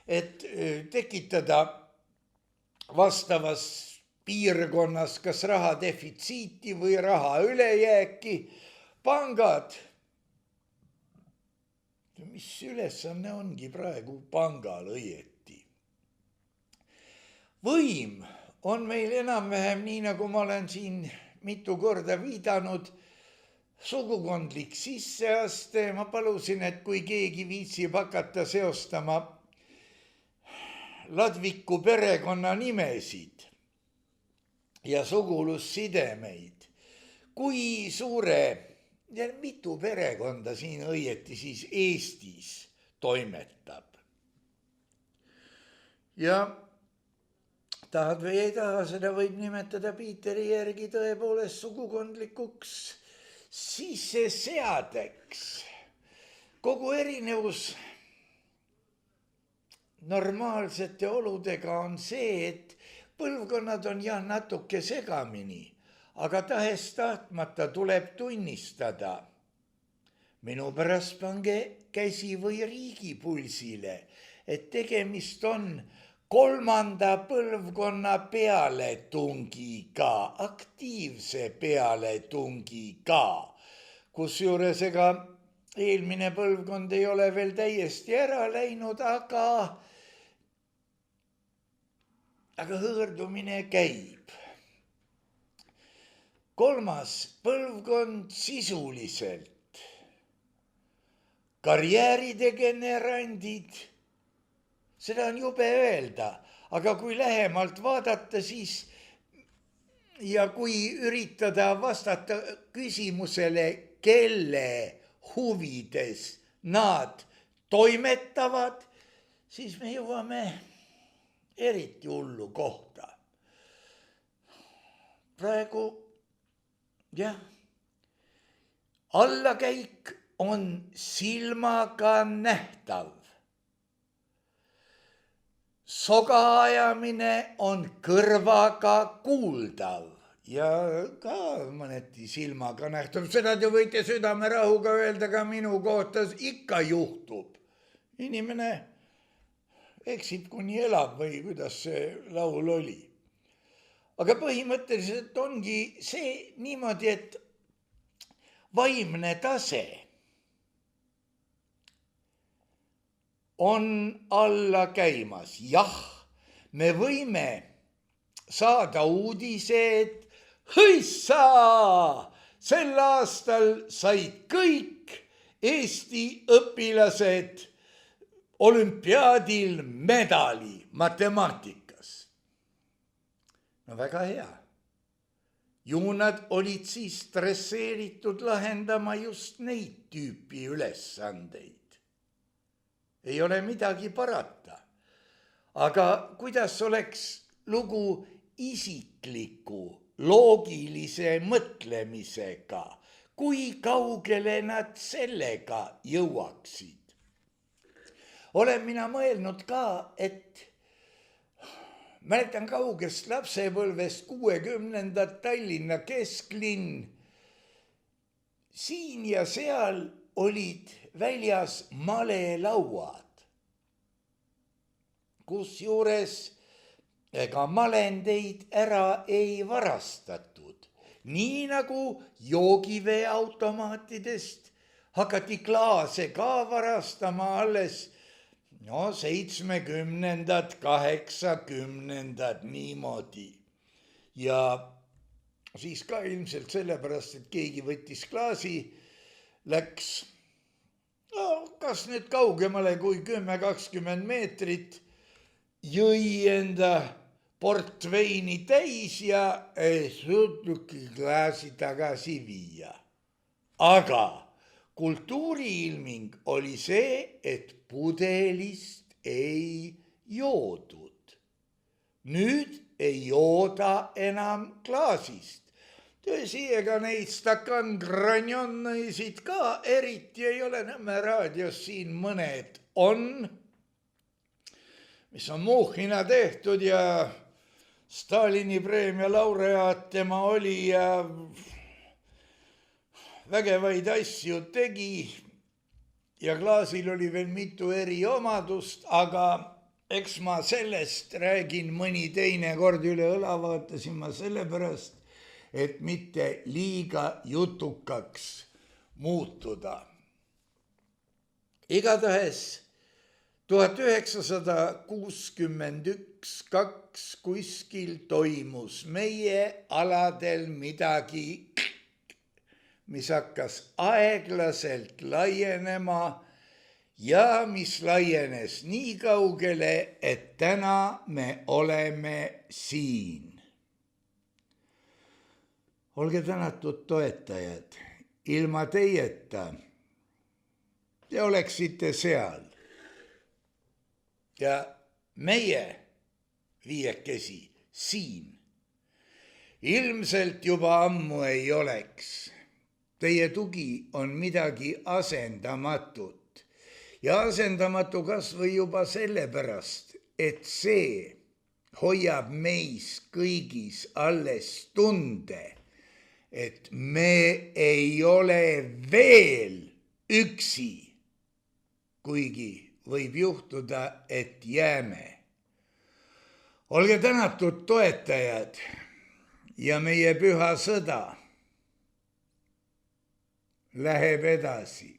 et tekitada vastavas piirkonnas kas raha defitsiiti või raha ülejääki. Pangad, mis ülesanne ongi praegu pangal õieti? Võim on meil enam-vähem nii, nagu ma olen siin mitu korda viidanud, sugukondlik sisseaste. Ma palusin, et kui keegi viitsib hakata seostama ladviku perekonna nimesid ja sugulussidemeid, kui suure ja mitu perekonda siin õieti siis Eestis toimetab. Ja tahad või ei taha, seda võib nimetada Piiteri järgi tõepoolest sugukondlikuks sisseseadeks. Kogu erinevus normaalsete oludega on see, et põlvkonnad on jah natuke segamini, aga tahes-tahtmata tuleb tunnistada. Minu pärast pange käsi või riigi pulsile, et tegemist on 3. põlvkonna pealetungiga, aktiivse pealetungiga, kusjuures ega eelmine põlvkond ei ole veel täiesti ära läinud, aga hõõrdumine käib. 3. põlvkond sisuliselt karjääridegenerandid, seda on jube öelda, aga kui lähemalt vaadata, siis ja kui üritada vastata küsimusele, kelle huvides nad toimetavad, siis me jõuame eriti hullu kohta. Praegu allakäik on silmaga nähtav. Soga ajamine on kõrvaga kuuldav ja ka mõneti silmaga nähtav. Seda te võite südamerahuga öelda ka minu kohta, ikka juhtub. Inimene eksib, kuni elab või kuidas see laul oli. Aga põhimõtteliselt ongi see niimoodi, et vaimne tase on alla käimas. Jah, me võime saada uudise, et hõissa! Sel aastal said kõik Eesti õpilased olümpiaadil medali matemaatikas. No väga hea. Ju nad olid siis stresseeritud lahendama just neid tüüpi ülesandeid. Ei ole midagi parata. Aga kuidas oleks lugu isikliku, loogilise mõtlemisega, kui kaugele nad sellega jõuaksid? Olen mina mõelnud ka, et mäletan kaugest lapsepõlvest 60. Tallinna kesklinn. Siin ja seal olid väljas malelauad, kusjuures ega malendeid ära ei varastatud. Nii nagu joogiveeautomaatidest hakati klaase ka varastama alles 70., 80. niimoodi. Ja siis ka ilmselt sellepärast, et keegi võttis klaasi, läks kas nüüd kaugemale kui 10-20 meetrit, jõi enda portveini täis ja ei suutnudki klaasi tagasi viia. Aga kultuuriilming oli see, et pudelist ei joodud. Nüüd ei jooda enam klaasist. Tõsi, ega neid stakanngranjonnõisid ka eriti ei ole. Nõmme raadios siin mõned on, mis on Muhhina tehtud ja Stalini preemia laureaat tema oli ja vägevaid asju tegi ja klaasil oli veel mitu eri omadust, aga eks ma sellest räägin mõni teine kord. Üle õla vaatasin ma sellepärast, et mitte liiga jutukaks muutuda. Igatahes 1961-2 kuskil toimus meie aladel midagi, mis hakkas aeglaselt laienema ja mis laienes nii kaugele, et täna me oleme siin. Olge tänatud toetajad, ilma teieta te oleksite seal. Ja meie viiekesi siin ilmselt juba ammu ei oleks. Teie tugi on midagi asendamatut ja asendamatu kas või juba sellepärast, et see hoiab meis kõigis alles tunde, et me ei ole veel üksi, kuigi võib juhtuda, et jääme. Olge tänatud toetajad ja meie püha sõda läheb edasi.